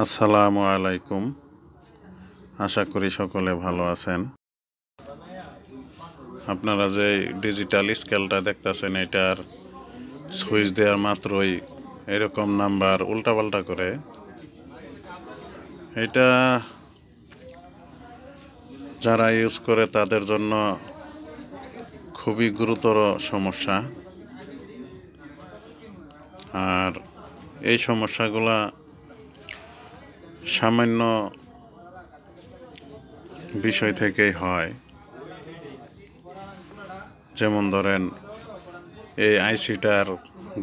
আসসালামু আলাইকুম। আশা করি সকলে ভালো আছেন। আপনারা যে ডিজিটাল স্কেলটা দেখতেছেন, এটার সুইচ দেওয়ার মাত্রই এরকম নাম্বার উল্টাপাল্টা করে। এটা যারা ইউজ করে তাদের জন্য খুবই গুরুতর সমস্যা। আর এই সমস্যাগুলা সামান্য বিষয় থেকেই হয়। যেমন ধরেন, এই আইসিটার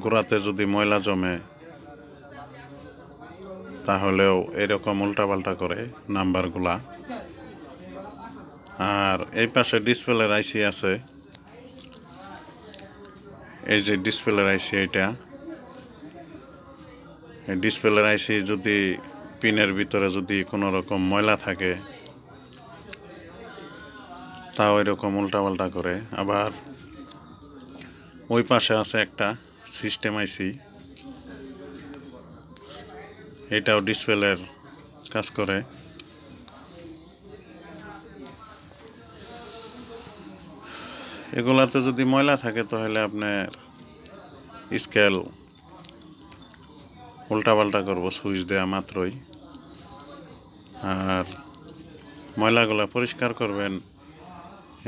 গোড়াতে যদি ময়লা জমে, তাহলেও এরকম উল্টাপাল্টা করে নাম্বারগুলা। আর এই পাশে ডিসপ্লের আইসি আছে, এই যে ডিসপ্লের আইসি, এটা এই ডিসপ্লের আইসি যদি পিনের ভিতরে যদি কোনো রকম ময়লা থাকে, তাও এরকম উল্টাপাল্টা করে। আবার ওই পাশে আছে একটা সিস্টেম আইসি, এটাও ডিসপ্লের কাজ করে। এগুলাতে যদি ময়লা থাকে তাহলে আপনার স্কেল উল্টাপাল্টা করবো সুইচ দেওয়া মাত্রই। আর ময়লাগুলা পরিষ্কার করবেন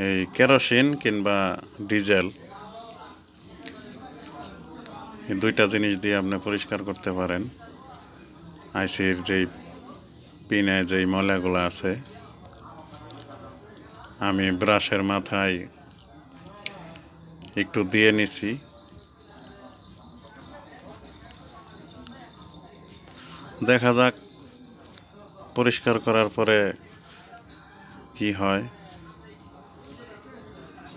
এই কেরোসিন কিংবা ডিজেল, এই দুইটা জিনিস দিয়ে আপনি পরিষ্কার করতে পারেন। আইসির যেই পিনে যেই ময়লাগুলো আছে, আমি ব্রাশের মাথায় একটু দিয়ে নিছি। দেখা যাক পরিষ্কার করার পরে কি হয়।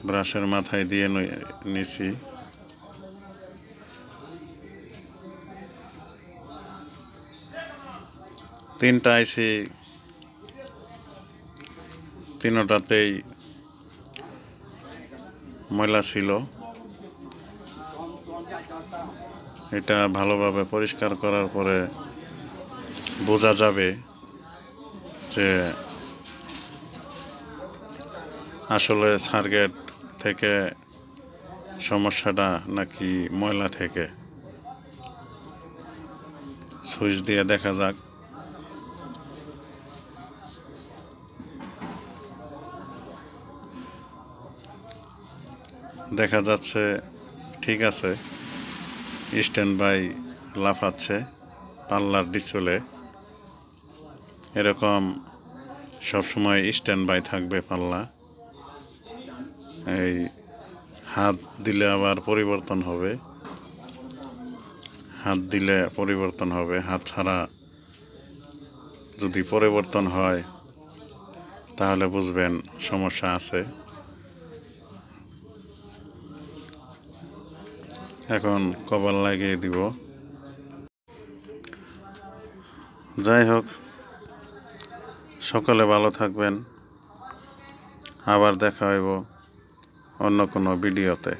ব্রাশের মাথায় দিয়ে নিছি। তিনটা আইসি, তিনটাতেই ময়লা ছিল। এটা ভালোভাবে পরিষ্কার করার পরে বোঝা যাবে যে আসলে সার্কিট থেকে সমস্যাটা নাকি ময়লা থেকে। সুইচ দিয়ে দেখা যাক। দেখা যাচ্ছে ঠিক আছে, স্ট্যান্ড বাই লাফাচ্ছে পাল্লার ডিসপ্লে। এরকম সবসময় স্ট্যান্ড বাই থাকবে পাল্লা। এই হাত দিলে আবার পরিবর্তন হবে, হাত দিলে পরিবর্তন হবে, হাত ছাড়া যদি পরিবর্তন হয় তাহলে বুঝবেন সমস্যা আছে। এখন কভার লাগিয়ে দিব। যাই হোক, সকলে ভালো থাকবেন। আবার দেখা হইব অন্য কোনো ভিডিওতে।